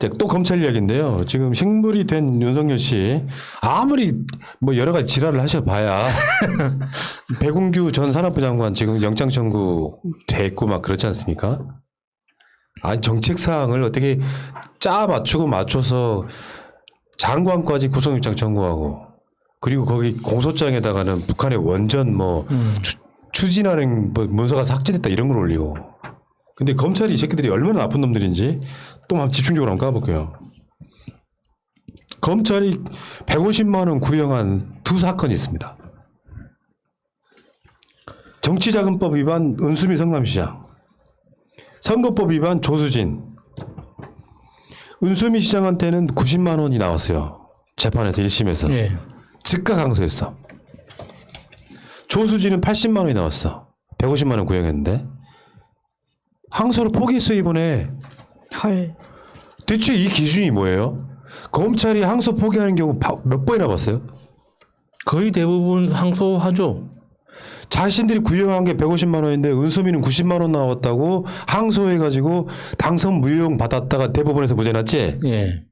또 검찰 이야기인데요. 지금 식물이 된 윤석열 씨 아무리 뭐 여러 가지 지랄을 하셔봐야 백운규 전 산업부 장관 지금 영장 청구 됐고 막 그렇지 않습니까? 아니 정책 사항을 어떻게 짜 맞추고 맞춰서 장관까지 구속영장 청구하고 그리고 거기 공소장에다가는 북한의 원전 뭐 추진하는 뭐 문서가 삭제됐다 이런 걸 올리고. 근데 검찰이 이 새끼들이 얼마나 나쁜 놈들인지 또 한번 집중적으로 한번 까볼게요. 검찰이 150만 원 구형한 두 사건이 있습니다. 정치자금법 위반 은수미 성남시장, 선거법 위반 조수진. 은수미 시장한테는 90만 원이 나왔어요. 재판에서 1심에서. 예. 즉각 항소했어. 조수진은 80만 원이 나왔어. 150만 원 구형했는데. 항소를 포기했어 이번에. 헐. 대체 이 기준이 뭐예요? 검찰이 항소 포기하는 경우 몇 번이나 봤어요? 거의 대부분 항소하죠. 자신들이 구형한 게 150만 원인데 은수미는 90만 원 나왔다고 항소해가지고 당선 무효용 받았다가 대법원에서 무죄 났지? 예.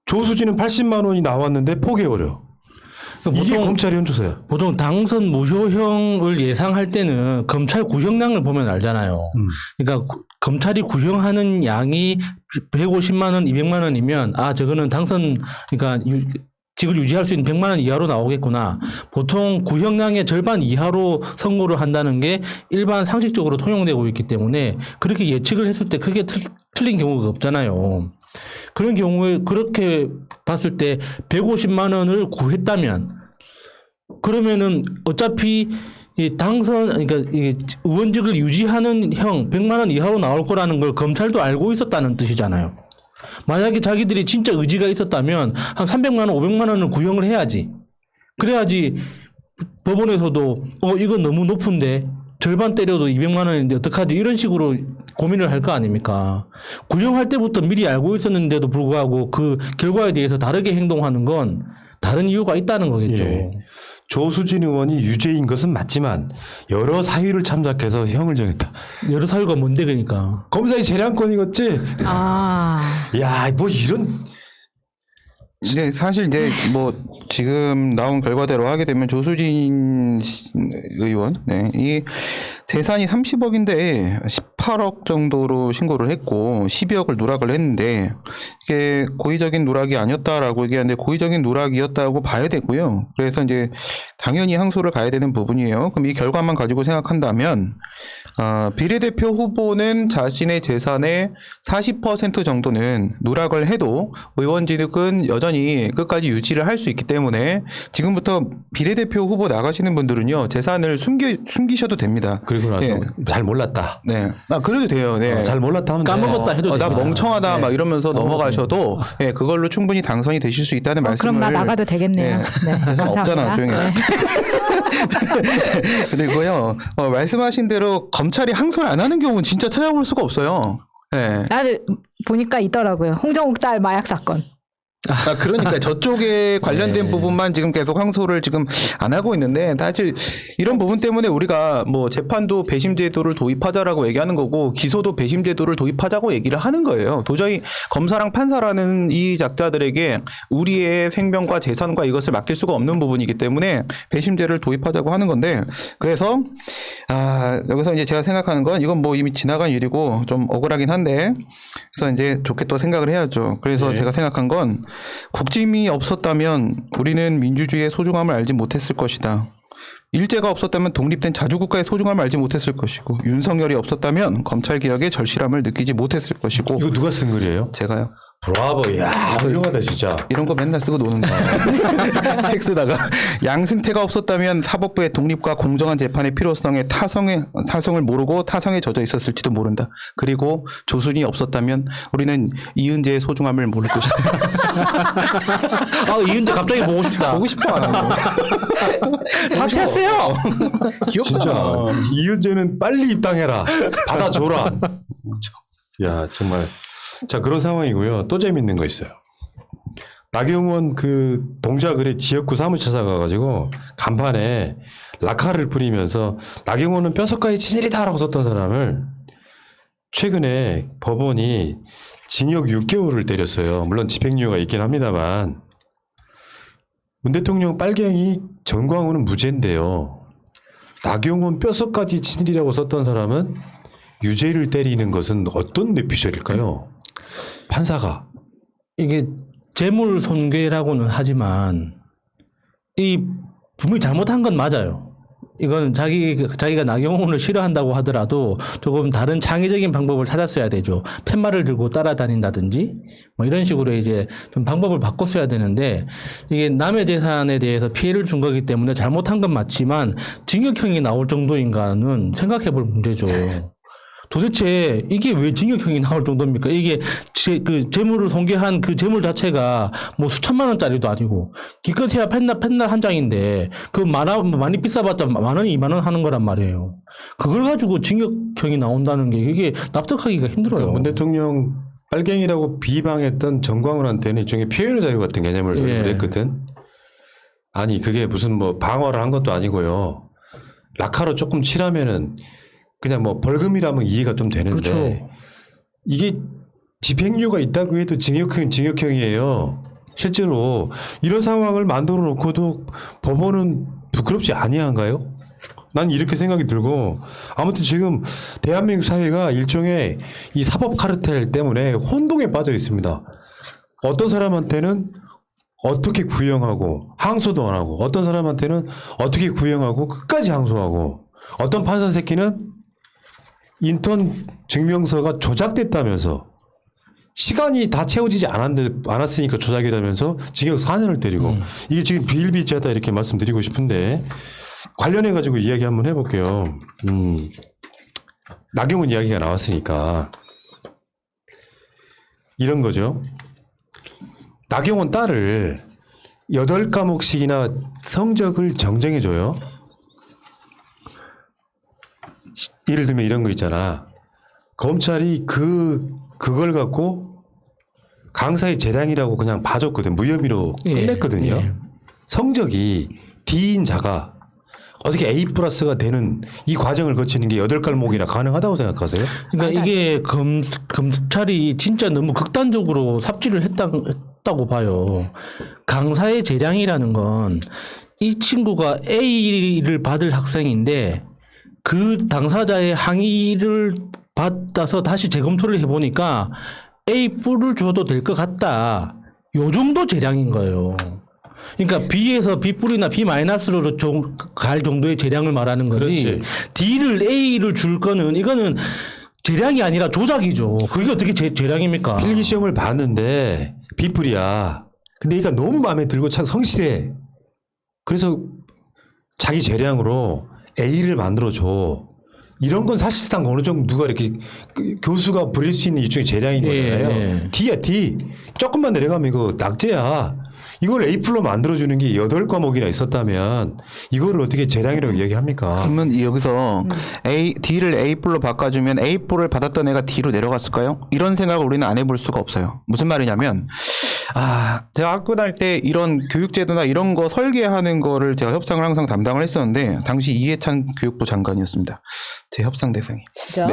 조수진은 80만 원이 나왔는데 포기해버려. 이게 검찰의 현조사야. 보통 당선 무효형을 예상할 때는 검찰 구형량을 보면 알잖아요. 그러니까 검찰이 구형하는 양이 150만 원, 200만 원이면 아 저거는 당선 그러니까 직을 유지할 수 있는 100만 원 이하로 나오겠구나. 보통 구형량의 절반 이하로 선고를 한다는 게 일반 상식적으로 통용되고 있기 때문에 그렇게 예측을 했을 때 크게 틀린 경우가 없잖아요. 그런 경우에 그렇게 봤을 때 150만 원을 구했다면 그러면은 어차피 이 당선 그러니까 이 의원직을 유지하는 형 100만 원 이하로 나올 거라는 걸 검찰도 알고 있었다는 뜻이잖아요. 만약에 자기들이 진짜 의지가 있었다면 한 300만 원, 500만 원을 구형을 해야지. 그래야지 법원에서도 이건 너무 높은데 절반 때려도 200만 원인데 어떡하지 이런 식으로 고민을 할 거 아닙니까. 구형할 때부터 미리 알고 있었는데도 불구하고 그 결과에 대해서 다르게 행동하는 건 다른 이유가 있다는 거겠죠. 예. 조수진 의원이 유죄인 것은 맞지만 여러 사유를 참작해서 형을 정했다. 여러 사유가 뭔데 그러니까. 검사의 재량권이겠지? 아. 야, 뭐 이런. 네, 사실 이제 뭐 지금 나온 결과대로 하게 되면 조수진 의원, 네, 이 재산이 30억인데 18억 정도로 신고를 했고 12억을 누락을 했는데 이게 고의적인 누락이 아니었다라고 얘기하는데 고의적인 누락이었다고 봐야 되고요. 그래서 이제 당연히 항소를 가야 되는 부분이에요. 그럼 이 결과만 가지고 생각한다면 비례대표 후보는 자신의 재산의 40% 정도는 누락을 해도 의원직은 여전히 끝까지 유지를 할 수 있기 때문에 지금부터 비례대표 후보 나가시는 분들은요 재산을 숨기셔도 됩니다. 그리고 나서 네. 잘 몰랐다. 네, 그래도 돼요. 네. 잘 몰랐다 하면 까먹었다 해도 나 됩니다. 멍청하다 네. 막 이러면서 넘어가셔도 네, 그걸로 충분히 당선이 되실 수 있다는 말씀을. 그럼 나 나가도 되겠네요. 네. 네. 감사합니다. 없잖아, 조용히 해. 네. 그리고요 말씀하신 대로 검찰이 항소를 안 하는 경우는 진짜 찾아볼 수가 없어요. 네. 나도 보니까 있더라고요. 홍정욱 딸 마약 사건. 그러니까 저쪽에 관련된 네. 부분만 지금 계속 항소를 지금 안 하고 있는데 사실 이런 부분 때문에 우리가 뭐 재판도 배심 제도를 도입하자라고 얘기하는 거고 기소도 배심 제도를 도입하자고 얘기를 하는 거예요. 도저히 검사랑 판사라는 이 작자들에게 우리의 생명과 재산과 이것을 맡길 수가 없는 부분이기 때문에 배심제를 도입하자고 하는 건데 그래서 여기서 이제 제가 생각하는 건 이건 뭐 이미 지나간 일이고 좀 억울하긴 한데 그래서 이제 좋게 또 생각을 해야죠. 그래서 네. 제가 생각한 건 국짐이 없었다면 우리는 민주주의의 소중함을 알지 못했을 것이다. 일제가 없었다면 독립된 자주국가의 소중함을 알지 못했을 것이고 윤석열이 없었다면 검찰개혁의 절실함을 느끼지 못했을 것이고 이거 누가 쓴 글이에요? 제가요. 브라보. 야, 훌륭하다 진짜. 이런 거 맨날 쓰고 노는 거야. 책 쓰다가 양승태가 없었다면 사법부의 독립과 공정한 재판의 필요성에 사성을 모르고 타성에 젖어 있었을지도 모른다. 그리고 조순이 없었다면 우리는 이은재의 소중함을 모를 것이다. 이은재 갑자기 보고 싶다. 보고 싶어 안 하고. 사퇴하세요. 진짜 귀엽잖아. 이은재는 빨리 입당해라. 받아줘라. 야 정말. 자 그런 상황이고요. 또 재밌는 거 있어요. 나경원 그 동작을에 지역구 사무실 찾아가가지고 간판에 락카를 뿌리면서 나경원은 뼛속까지 친일이다라고 썼던 사람을 최근에 법원이 징역 6개월을 때렸어요. 물론 집행유예가 있긴 합니다만 문 대통령 빨갱이 전광훈은 무죄인데요. 나경원 뼛속까지 친일이라고 썼던 사람은 유죄를 때리는 것은 어떤 뇌피셜일까요? 판사가. 이게 재물 손괴라고는 하지만 이 분명히 잘못한 건 맞아요. 이건 자기가 나경원을 싫어한다고 하더라도 조금 다른 창의적인 방법을 찾았어야 되죠. 팻말을 들고 따라다닌다든지 뭐 이런 식으로 이제 좀 방법을 바꿨어야 되는데 이게 남의 재산에 대해서 피해를 준 거기 때문에 잘못한 건 맞지만 징역형이 나올 정도인가는 생각해 볼 문제죠. 도대체 이게 왜 징역형이 나올 정도입니까? 이게 그 재물을 손괴한 그 재물 자체가 뭐 수천만 원짜리도 아니고 기껏해야 펜날 한 장인데 그 많이 비싸봤자 10,000원, 20,000원 하는 거란 말이에요. 그걸 가지고 징역형이 나온다는 게 이게 납득하기가 힘들어요. 그러니까 문 대통령 빨갱이라고 비방했던 정광훈한테는 일종의 표현의 자유 같은 개념을 했거든. 아니 그게 무슨 뭐 방어를 한 것도 아니고요. 라카로 조금 칠하면은 그냥 뭐 벌금이라면 이해가 좀 되는데 그렇죠. 이게 집행유예가 있다고 해도 징역형은 징역형이에요. 실제로 이런 상황을 만들어 놓고도 법원은 부끄럽지 아니한가요? 난 이렇게 생각이 들고 아무튼 지금 대한민국 사회가 일종의 이 사법 카르텔 때문에 혼동에 빠져 있습니다. 어떤 사람한테는 어떻게 구형하고 항소도 안 하고 어떤 사람한테는 어떻게 구형하고 끝까지 항소하고 어떤 판사 새끼는 인턴 증명서가 조작됐다면서 시간이 다 채워지지 않았으니까 조작이라면서 징역 4년을 때리고 이게 지금 비일비재하다 이렇게 말씀드리고 싶은데 관련해 가지고 이야기 한번 해볼게요. 나경원 이야기가 나왔으니까 이런 거죠. 나경원 딸을 8과목씩이나 성적을 정정해줘요. 예를 들면 이런 거 있잖아. 검찰이 그걸 갖고 강사의 재량이라고 그냥 봐줬거든. 무혐의로 끝냈거든요. 예. 성적이 D인 자가 어떻게 A+가 되는 이 과정을 거치는 게 8과목이나 가능하다고 생각하세요? 그러니까 이게 검찰이 진짜 너무 극단적으로 삽질을 했다고 봐요. 강사의 재량이라는 건 이 친구가 A를 받을 학생인데 그 당사자의 항의를 받아서 다시 재검토를 해보니까 A+를 줘도 될 것 같다. 요 정도 재량인 거예요. 그러니까 B에서 B+이나 B-로 갈 정도의 재량을 말하는 거지. 그렇지. D를 A를 줄 거는 이거는 재량이 아니라 조작이죠. 그게 어떻게 재량입니까? 필기시험을 봤는데 B뿔이야. 근데 얘가 너무 마음에 들고 참 성실해. 그래서 자기 재량으로 A를 만들어줘. 이런 건 사실상 어느 정도 누가 이렇게 교수가 부릴 수 있는 일종의 재량인 거잖아요. 예. D야 D. 조금만 내려가면 이거 낙제야. 이걸 A+로 만들어주는 게 8과목이나 있었다면 이거를 어떻게 재량이라고 이야기합니까? 그러면 여기서 D를 A+로 바꿔주면 A+를 받았던 애가 D로 내려갔을까요? 이런 생각을 우리는 안 해볼 수가 없어요. 무슨 말이냐면 제가 학교 다닐 때 이런 교육제도나 이런 거 설계하는 거를 제가 협상을 항상 담당을 했었는데 당시 이해찬 교육부 장관이었습니다. 제 협상 대상이. 진짜?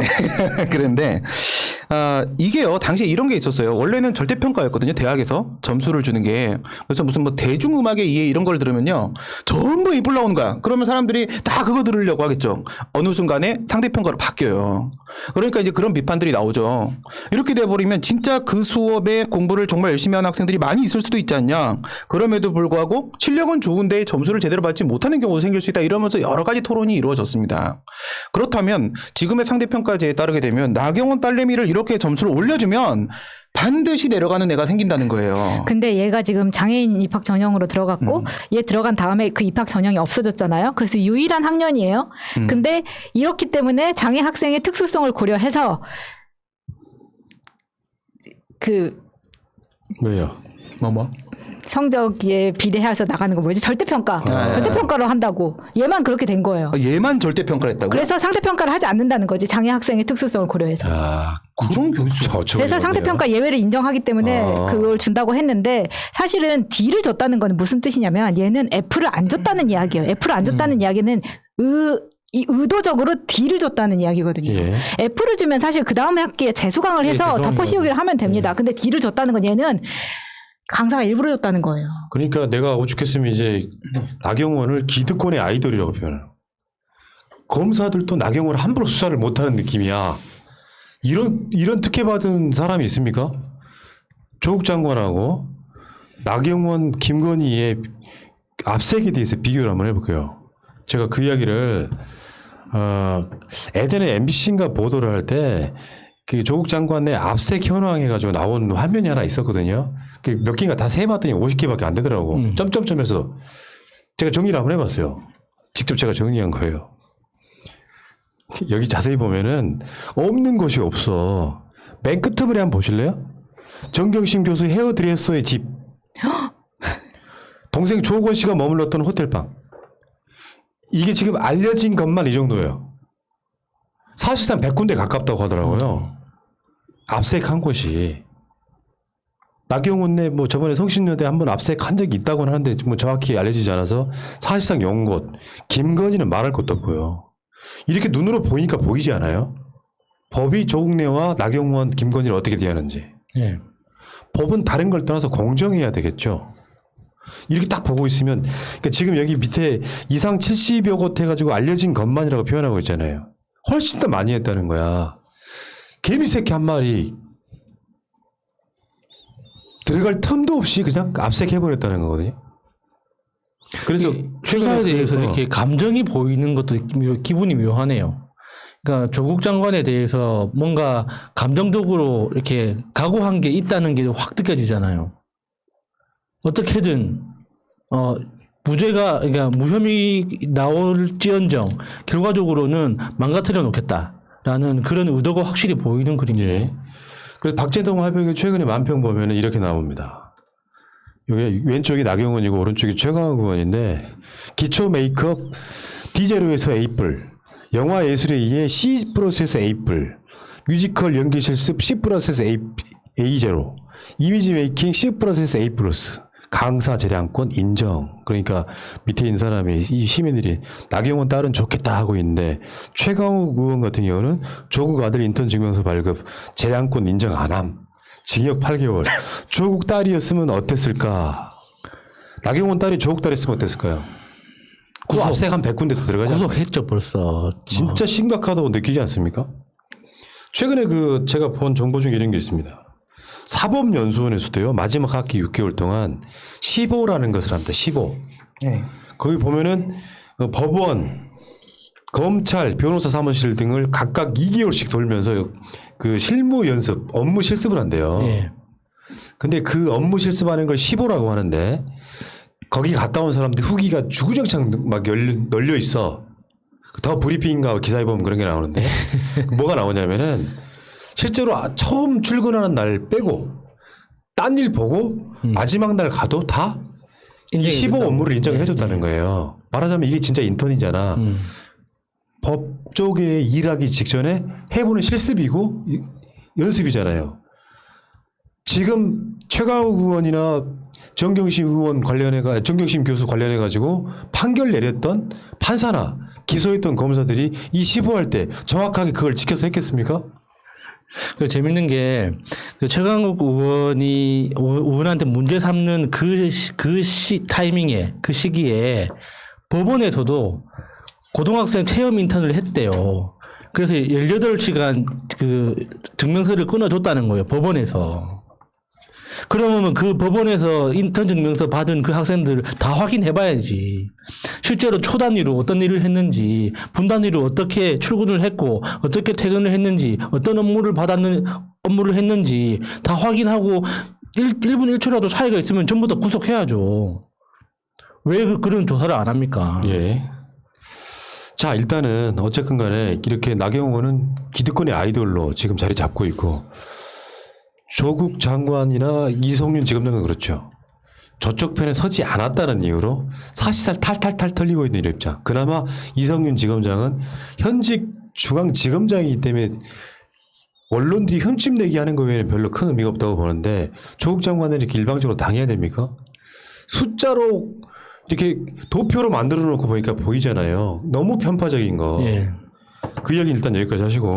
그런데 이게요 당시에 이런 게 있었어요. 원래는 절대평가였거든요. 대학에서 점수를 주는 게. 그래서 무슨 뭐 대중음악의 이해 이런 걸 들으면요 전부 A+ 나오는 거야. 그러면 사람들이 다 그거 들으려고 하겠죠. 어느 순간에 상대평가로 바뀌어요. 그러니까 이제 그런 비판들이 나오죠. 이렇게 돼버리면 진짜 그 수업에 공부를 정말 열심히 하는 학생들이 많이 있을 수도 있지 않냐. 그럼에도 불구하고 실력은 좋은데 점수를 제대로 받지 못하는 경우도 생길 수 있다. 이러면서 여러 가지 토론이 이루어졌습니다. 그렇다면 지금의 상대평가제에 따르게 되면 나경원 딸내미를 이렇게 점수를 올려주면 반드시 내려가는 애가 생긴다는 거예요. 근데 얘가 지금 장애인 입학 전형으로 들어갔고 얘 들어간 다음에 그 입학 전형이 없어졌잖아요. 그래서 유일한 학년이에요. 근데 이렇기 때문에 장애 학생의 특수성을 고려해서 그 왜요? 뭐? 성적에 비례해서 나가는 거 뭐지? 절대평가. 절대평가로 한다고. 얘만 그렇게 된 거예요. 얘만 절대평가를 했다고요? 그래서 상대평가를 하지 않는다는 거지. 장애 학생의 특수성을 고려해서. 그런 교수. 그래서 상대평가 예외를 인정하기 때문에 그걸 준다고 했는데 사실은 D를 줬다는 건 무슨 뜻이냐면 얘는 F를 안 줬다는 이야기예요. F를 안 줬다는 이야기는 이 의도적으로 D를 줬다는 이야기거든요. 예. F를 주면 사실 그 다음 학기에 재수강을 예, 해서 재수강이거든요. 덮어씌우기를 하면 됩니다. 근데 D를 줬다는 건 얘는 강사가 일부러 줬다는 거예요. 그러니까 내가 오죽했으면 이제 나경원을 기득권의 아이돌이라고 표현해요. 검사들도 나경원을 함부로 수사를 못하는 느낌이야. 이런 특혜 받은 사람이 있습니까? 조국 장관하고 나경원, 김건희의 압색에 대해서 비교를 한번 해볼게요. 제가 그 이야기를 예전에 MBC인가 보도를 할 때 그 조국 장관의 압색 현황해가지고 나온 화면이 하나 있었거든요. 그 몇 개인가 다 세봤더니 50개밖에 안 되더라고. 점점점에서 제가 정리를 한번 해봤어요. 직접 제가 정리한 거예요. 여기 자세히 보면은 없는 것이 없어. 맨 끝부분에 한번 보실래요? 정경심 교수 헤어드레서의 집. 동생 조건 씨가 머물렀던 호텔방. 이게 지금 알려진 것만 이 정도예요. 사실상 100군데 가깝다고 하더라고요. 압색한 곳이. 나경원네 뭐 저번에 성신여대 한번 압색한 적이 있다고는 하는데 뭐 정확히 알려지지 않아서 사실상 연곳. 김건희는 말할 것도 없고요. 이렇게 눈으로 보이니까 보이지 않아요? 법이 조국 내와 나경원, 김건희를 어떻게 대하는지. 예. 법은 다른 걸 떠나서 공정해야 되겠죠. 이렇게 딱 보고 있으면 그러니까 지금 여기 밑에 이상 70여 곳 해가지고 알려진 것만이라고 표현하고 있잖아요. 훨씬 더 많이 했다는 거야. 개미새끼 한 마리 들어갈 틈도 없이 그냥 압색해버렸다는 거거든요. 그래서 수사에 대해서 그- 이렇게 감정이 보이는 것도 기분이 묘하네요. 그러니까 조국 장관에 대해서 뭔가 감정적으로 이렇게 각오한 게 있다는 게 확 느껴지잖아요. 어떻게든 무죄가 그러니까 무혐의 나올지언정 결과적으로는 망가뜨려 놓겠다라는 그런 의도가 확실히 보이는 그림이에요. 예. 그래서 박재동 화백의 최근에 만평 보면은 이렇게 나옵니다. 여기 왼쪽이 나경원이고 오른쪽이 최강욱 의원인데 기초 메이크업 D제로에서 A뿔, 영화 예술에 의해 C 플러스에서 A뿔, 뮤지컬 연기 실습 C 플러스에서 A제로, 이미지 메이킹 C 플러스에서 A 플러스, 강사 재량권 인정. 그러니까 밑에 있는 사람이 이 시민들이 나경원 딸은 좋겠다 하고 있는데 최강욱 의원 같은 경우는 조국 아들 인턴 증명서 발급 재량권 인정 안 함. 징역 8개월. 조국 딸이었으면 어땠을까? 나경원 딸이 조국 딸이었으면 어땠을까요? 그 압색 한 100군데 들어가지 않나요? 구속했죠 벌써. 진짜 심각하다고 느끼지 않습니까? 최근에 그 제가 본 정보 중에 이런 게 있습니다. 사법연수원에서도요 마지막 학기 6개월 동안 시보라는 것을 합니다. 시보. 네. 거기 보면은 법원, 검찰, 변호사 사무실 등을 각각 2개월씩 돌면서 그 실무 연습, 업무 실습을 한대요. 예. 근데 그 업무 실습하는 걸 시보라고 하는데 거기 갔다 온 사람들 후기가 주구장창 막 널려 있어. 더 브리핑인가 기사에 보면 그런 게 나오는데 뭐가 나오냐면은 실제로 처음 출근하는 날 빼고 딴 일 보고 마지막 날 가도 다 이 인정이 15 된다고. 업무를 인정을 예, 해줬다는 거예요. 말하자면 이게 진짜 인턴이잖아. 법 쪽에 일하기 직전에 해보는 실습이고 연습이잖아요. 지금 최강욱 의원이나 정경심 의원 정경심 교수 관련해 가지고 판결 내렸던 판사나 기소했던 검사들이 이 시보할 때 정확하게 그걸 지켜서 했겠습니까? 그 재밌는 게 그 최강욱 의원한테 문제 삼는 그 타이밍에 그 시기에 법원에서도 고등학생 체험 인턴을 했대요. 그래서 18시간 그 증명서를 끊어줬다는 거예요. 법원에서. 그러면 그 법원에서 인턴 증명서 받은 그 학생들 다 확인해봐야지. 실제로 초단위로 어떤 일을 했는지, 분단위로 어떻게 출근을 했고, 어떻게 퇴근을 했는지, 어떤 업무를 했는지 다 확인하고 1분 1초라도 차이가 있으면 전부 다 구속해야죠. 왜 그런 조사를 안 합니까? 예. 자, 일단은 어쨌든 간에 이렇게 나경원은 기득권의 아이돌로 지금 자리 잡고 있고 조국 장관이나 이성윤 지검장은 그렇죠. 저쪽 편에 서지 않았다는 이유로 사실상 탈탈탈 털리고 있는 이런 입장. 그나마 이성윤 지검장은 현직 중앙지검장이기 때문에 언론들이 흠집내기 하는 거 외에는 별로 큰 의미가 없다고 보는데 조국 장관은 이렇게 일방적으로 당해야 됩니까? 숫자로 이렇게 도표로 만들어 놓고 보니까 보이잖아요. 너무 편파적인 거. 예. 그 이야기 일단 여기까지 하시고.